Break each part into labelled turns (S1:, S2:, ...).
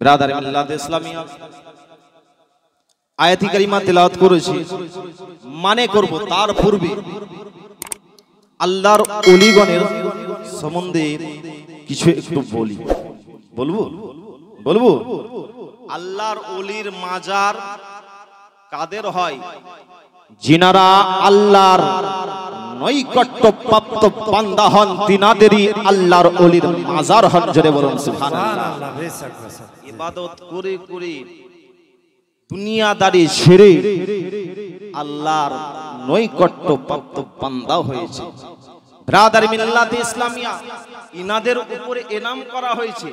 S1: Brother মিল্লাত ইসলামিয়া আয়াতি কারিমা তেলাওয়াত করেছি, মানে করব তার পূর্বে আল্লাহর ওলিগণের সম্বন্ধে কিছু একটু বলবো। আল্লাহর ওলির মাজার কাদের হয়? যিনারা আল্লাহর নৈকট্য প্রাপ্ত বান্দা হন, তিনাদেরই আল্লাহর ওলির মাজার হন। জোরে বলুন সুবহানাল্লাহ। ইবাদত করে করে দুনিয়াদারি ছেড়ে আল্লাহর নৈকট্য প্রাপ্ত বান্দা হয়েছে। ব্রাদার মিল্লাত ইসলামিয়া, ইনাদের উপরে এনাম করা হয়েছে।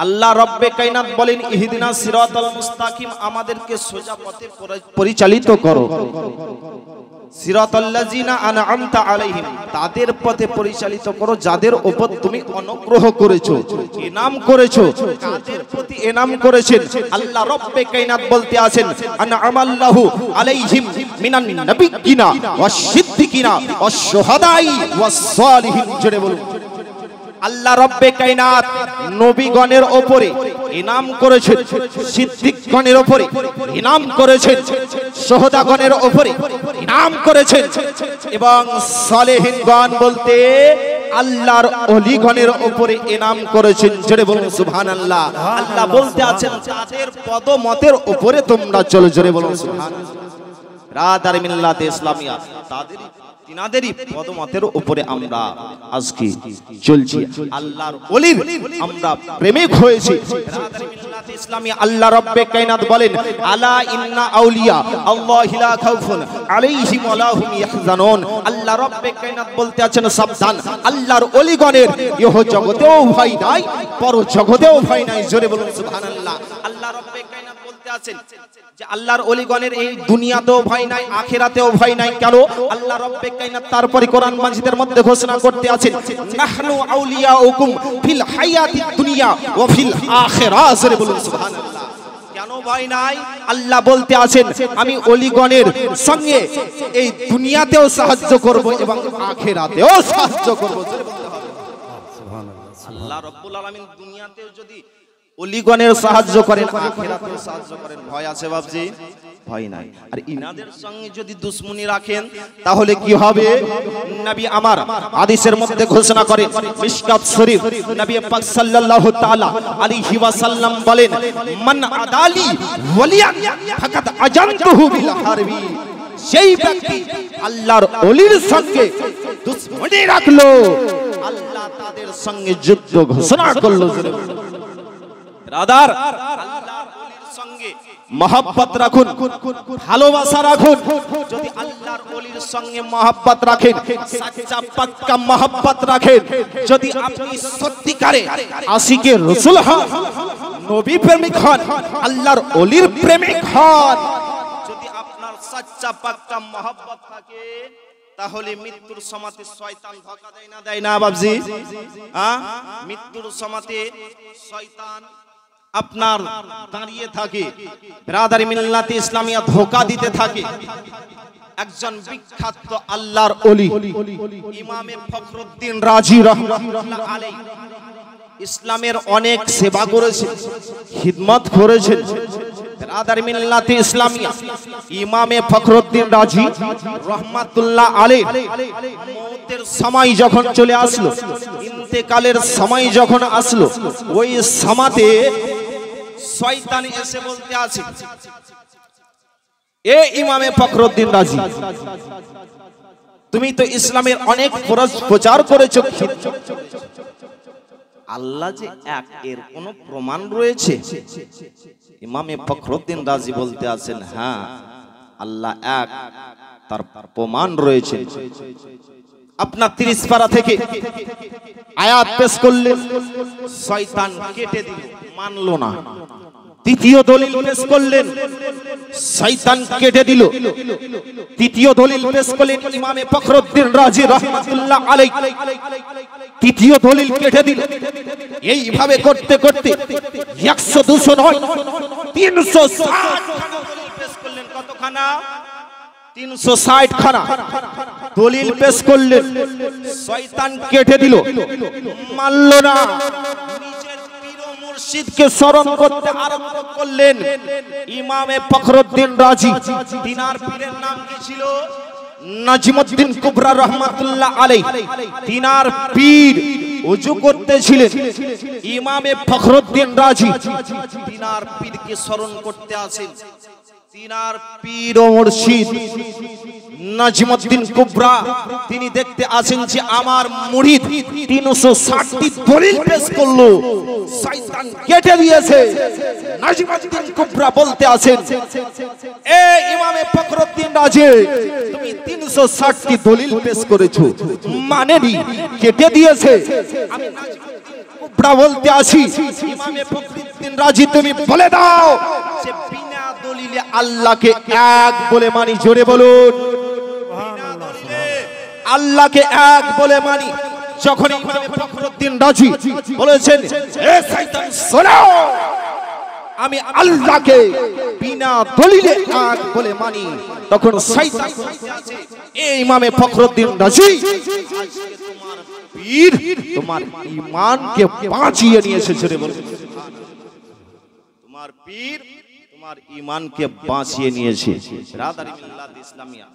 S1: আল্লাহ রব্বে কায়নাত বলেন, ইহদিনাস সিরাতাল মুস্তাকিম, আমাদেরকে সোজা পথে পরিচালিত করো। সিরাতাল্লাযিনা আনআমতা আলাইহিম, তাদের পথে পরিচালিত করো যাদের উপর তুমি অনুগ্রহ করেছো, ইনাম করেছো। তাদের প্রতি ইনাম করেছেন আল্লাহ রব্বে কায়নাত বলতে আছেন, আনআমাল্লাহু আলাইহিম মিনান নাবিয়্যিনা ওয়াস সিদ্দিকিনা ওয়াস শুহাদাই ওয়াস সালিহিন। জোরে বলুন। আল্লাহ রব্বে কায়নাত নবীগণের উপরে ইনাম করেছেন, সিদ্দিকগণের উপরে ইনাম করেছেন, শুহাদাগণের উপরে ইনাম করেছেন, এবং সালেহিনগণ বলতে আল্লাহর ওলিগণের উপরে ইনাম করেছেন। জোরে বলুন সুবহানাল্লাহ। আল্লাহ বলতে আছেন, তাদের পদমতের উপরে তোমরা চলো। জোরে বলুন সুবহানাল্লাহ। ব্রাদার মিল্লাত ইসলামিয়া, তিনাদেরই পদমতের উপরে আমরা আজকে চলছি। আল্লাহর ওলির আমরা প্রেমিক হয়েছি। ব্রাদার মিল্লাত ইসলামিয়া, আল্লাহ রব্বে কায়নাত বলেন, আলা ইন্না আউলিয়া আল্লাহি লা খাউফুন আলাইহিম ওয়া লা হুম ইয়াহজানুন। আল্লাহ রব্বে কায়নাত বলতে আছেন, সাবধান, আল্লাহর ওলিগণের ইহ জগতেও ভয় নাই, পর জগতেও ভয় নাই। জোরে বলুন সুবহানাল্লাহ। আল্লাহ রব্বে কায়নাত বলতে আছেন যে আল্লাহর ওলিগণের এই দুনিয়াতেও ভয় নাই, আখিরাতেও ভয় নাই। কেন? আল্লাহ রব্বে কায়নাত তারপরে কোরআন মাজিদের মধ্যে ঘোষণা করতে আছেন, নাহনু আউলিয়াউকুম ফিল হায়াতিদ দুনিয়া ওয়া ফিল আখিরাহ। জোরে বলুন সুবহানাল্লাহ। কেন ভয় নাই? আল্লাহ বলতে আছেন, আমি ওলিগণের সঙ্গে এই দুনিয়াতেও সাহায্য করব এবং আখিরাতেও সাহায্য করব। জোরে বলতে হবে সুবহানাল্লাহ। আল্লাহ রাব্বুল আলামিন দুনিয়াতেও যদি ওলিগণের সাহায্য করেন, আখিরাতেও সাহায্য করেন, ভয় আছে বাপজি? ভয় নাই। আর ইনাদের সঙ্গে যদি দুশমনি রাখেন তাহলে কি হবে? নবী আমার হাদিসের মধ্যে ঘোষণা করেন, মিশকাত শরীফ, নবী পাক সাল্লাল্লাহু তাআলা আলাইহি ওয়াসাল্লাম বলেন, মান আদালি ওয়ালিয়ান ফাকাদ আজানতুহু বিল হারবি। সেই ব্যক্তি আল্লাহর ওলির সঙ্গে দুশমনি রাখলো, আল্লাহ তাদের সঙ্গে যুদ্ধ ঘোষণা করলো। ব্রাদার, আল্লাহর ওলির সঙ্গে মহব্বত রাখুন, ভালোবাসা রাখুন। যদি আল্লাহর ওলির সঙ্গে মহব্বত রাখেন, সচ্চা পাক্কা মহব্বত রাখেন, যদি আপনি সত্যিকারে আশিকে রাসূল হন, নবী প্রেমিক হন, আল্লাহর ওলির প্রেমিক হন, যদি আপনার সচ্চা পাক্কা মহব্বত থাকে, তাহলে মৃত্যুর সময়তে শয়তান ধোঁকা দেয় না? দেয় না বাবজি? মৃত্যুর সময়তে শয়তান আপনার দাঁড়িয়ে থাকে। ব্রাদার মিল্লাত ইসলামিয়া ধোঁকা দিতে থাকে। একজন বিখ্যাত আল্লাহর ওলি ইমামে ফখরুদ্দিন রাজি রাহমাতুল্লাহ আলাইহি ইসলামের অনেক সেবা করেছেন, খিদমত করেছেন। ব্রাদার মিল্লাত ইসলামিয়া ইমামে ফখরুদ্দিন রাজি রাহমাতুল্লাহ আলাইহি মওতের সময় যখন চলে আসলো, ইন্তেকালের সময় যখন আসলো, ওই সময়তে শয়তান এসে বলতে আছে, এ ইমামে ফখরুদ্দিন রাজি, তুমি তো ইসলামের অনেক প্রচার করেছো, আল্লাহ যে এক, এর কোন প্রমাণ রয়েছে? ইমামে ফখরুদ্দিন রাজি বলতে আছেন, হ্যাঁ, আল্লাহ এক, তার প্রমাণ রয়েছে। আপনার 30 পারা থেকে আয়াত পেশ করলেন, শয়তান কেটে দিল, মানলো না। তৃতীয় দলিল পেশ করলেন, শয়তান কেটে দিল। তৃতীয় দলিল পেশ করলেন ইমামে ফখরুদ্দিন রাজি রাহমাতুল্লাহ আলাইহি, তৃতীয় দলিল কেটে দিল। এইভাবে করতে করতে 100 200 নয়, 360 দলিল পেশ করলেন। কতখানা? 360 খানা দলিল পেশ করলেন। শয়তান কেটে দিল, মানলো না। নিজের পীর মুর্শিদকে স্মরণ করতে আরম্ভ করলেন। ইমামে ফখরুদ্দিন রাজি, তিনার পীরের নাম কি ছিল? নাজমুদ্দিন কুবরা রহমাতুল্লাহ আলাইহি। তিনার পীর ওযু করতেছিলেন। ইমামে ফখরুদ্দিন রাজি তিনার পীরকে স্মরণ করতে আছেন। তিনার পীর ও মুর্শিদ নাজমুদ্দিন কুবরা তিনি দেখতে আসেন যে আমার মুরিদ 360টি দলিল পেশ করলো, শয়তান কেটে দিয়েছে। নাজমুদ্দিন কুবরা বলতে আছেন, এ ইমামে ফখরুদ্দিন রাজি, তুমি 360টি দলিল পেশ করেছো, মানেনি, কেটে দিয়েছে। আমি নাজমুদ্দিন কুবরা বলতে আসি, ইমামে ফখরুদ্দিন রাজি তুমি বলে দাও যে বিনা দলিলে আল্লাহকে এক বলে মানি। জোরে বলুন, আল্লাহকে এক বলে মানি। যখন ইমামে ফখরুদ্দিন রাজি বলেছেন, এ শয়তান শোনো, আমি আল্লাহকে বিনা দলিলে এক বলে মানি, তখন শয়তান এই ইমামে ফখরুদ্দিন রাজি তোমার পীর তোমার ঈমানকে বাঁচিয়ে নিয়েছে। জোরে বলুন, তোমার পীর তোমার ঈমানকে বাঁচিয়ে নিয়েছে। রাদারি মিল্লাত ইসলামিয়া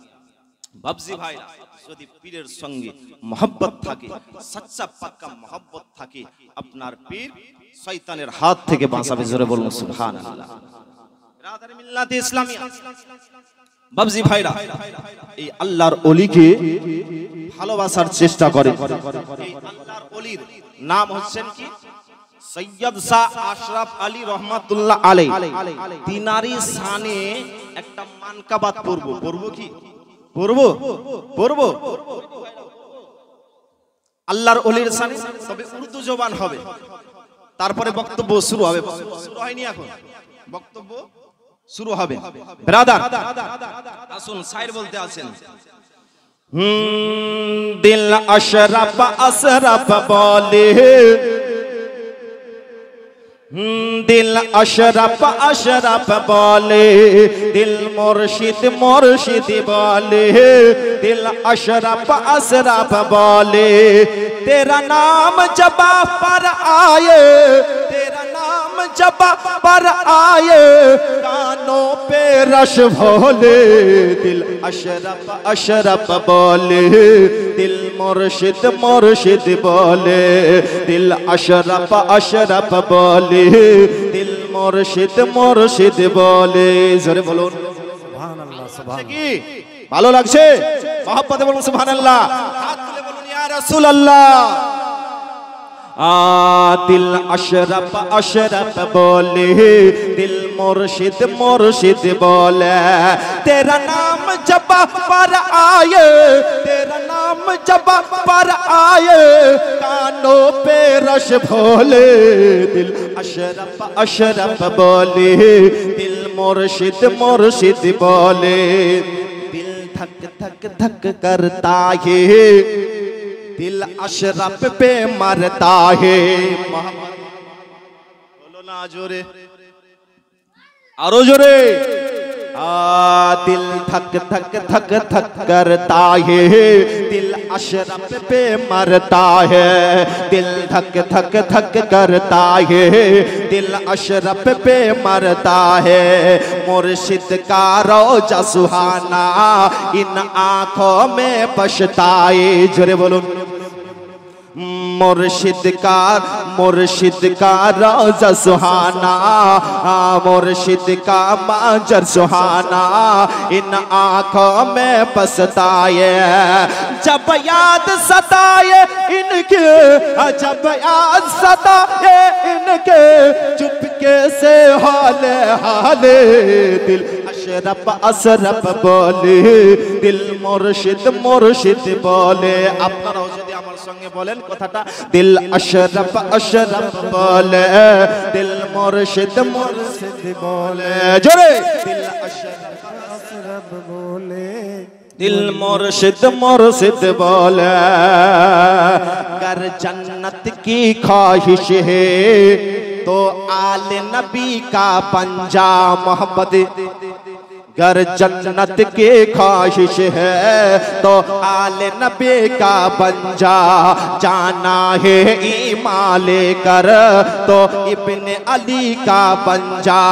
S1: বাবজি ভাই, যদি পীরের সঙ্গে মহব্বত থাকে, সচ্চা পাক্কা মহব্বত থাকে, আপনার পীর শয়তানের হাত থেকে বাঁচাবে। জোরে বলুন সুবহানাল্লাহ। রাদারি মিল্লাত ইসলামিয়া বাবজি ভাইরা, এই আল্লাহর ওলিকে ভালোবাসার চেষ্টা করে। এই আল্লাহর ওলির নাম হচ্ছেন কি? সৈয়দ শাহ আশরাফ আলী রহমাতুল্লাহ আলাইহি। তিনারি শানে একটা মানকাবাত পড়ব। পড়ব কি? পড়ব আল্লাহর ওলির শানে, তবে উর্দু জবান হবে। তারপরে বক্তব্য শুরু হবে। শুরু হয়নি এখন, বক্তব্য শুরু হবে। ব্রাদার আসুন, শায়ের বলতে আছেন, দিল আশরাফ আশরাফ বলে, দিল আশরাফ আশরাফ বলে, দিল মুর্শিদ মুর্শিদ বলে, দিল আশরাফ আশরাফ বলে, तेरा नाम जब पर आए, तेरा नाम जब पर आए, कानों पे रश भोले, दिल अशरफ अशरफ बोले, दिल मुर्शिद मुर्शिद बोले, दिल अशरफ अशरफ बोले, दिल मुर्शिद मुर्शिद बोले। जोरे बोलুন সুবহানাল্লাহ। সুবহানাল্লাহ। ভালো লাগছে? মহব্বতে বলুন সুবহানাল্লাহ। হাত তুলে বলুন ইয়া রাসূলুল্লাহ। दिल अशरफ अशरफ बोले, दिल मुर्शिद मुर्शिद बोले, तेरा नाम जब पर आए, तेरा नाम जब पर आए, कानों पे रश भोले, दिल अशरफ अशरफ बोले, दिल मुर्शिद मुर्शिद बोले, दिल धक धक धक करता है, दिल अशरफ पे मरता है। बोलो ना जोरे, आरो जोरे। दिल धक धक धक धक करता है, दिल अशरफ पे मरता है, दिल धक धक धक करता है, दिल अशरफ पे मरता है। मुर्शिद का रोजा सुहाना इन आँखों में बसता है। जोरे बोलो, मुर्शिद का रोजा सुहाना, मुर्शिद का मंजर सुहाना इन आँखों में बसता है। जब याद सताए इनके, जब याद सताए इनके, चुपके से हाले हाले, दिल अशरफ अशरफ बोले, दिल मुर्शिद मुर्शिद बोले। আপনারাও যদি আমার সঙ্গে বলেন কথাটা, दिल अशरफ अशरफ बोले, दिल मुर्शिद मुर्शिद बोले। जोरे, दिल अशरफ अशरफ बोले, दिल मुर्शिद मुर्शिद बोले। कर जन्नत की ख्वाहिश है तो आले नबी का पंजा मोहब्बत, गर जन्नत के ख्वाहिश है तो आले नबी का बन जा, जाना है ईमान लेकर तो इब्ने अली का बन जा,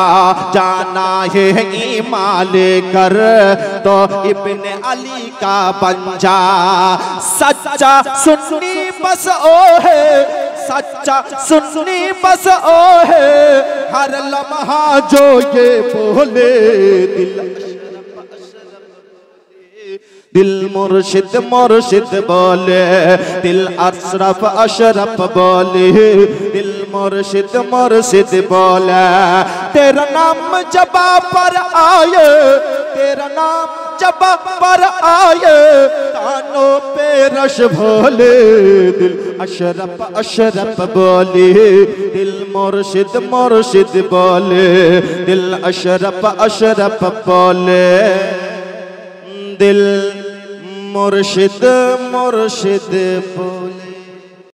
S1: जाना है ईमान लेकर तो इब्ने अली का बन जा। सच्चा सुन्नी बस ओ है, सच्चा सुन्नी बस ओ है, हर लम्हा जो ये बोले दिल मुर्शिद मुर्शिद बोले, दिल अशरफ अशरफ बोले, दिल मुर्शिद मुर्शिद बोले। तेरा नाम जबा पर आए, तेरा नाम जबा पर आए, कानों पे रश भोले, दिल अशरफ अशरफ बोले, दिल मुर्शिद मुर्शिद बोले, दिल अशरफ अशरफ बोले, दिल मुर्शिद मुर्शिद बोले।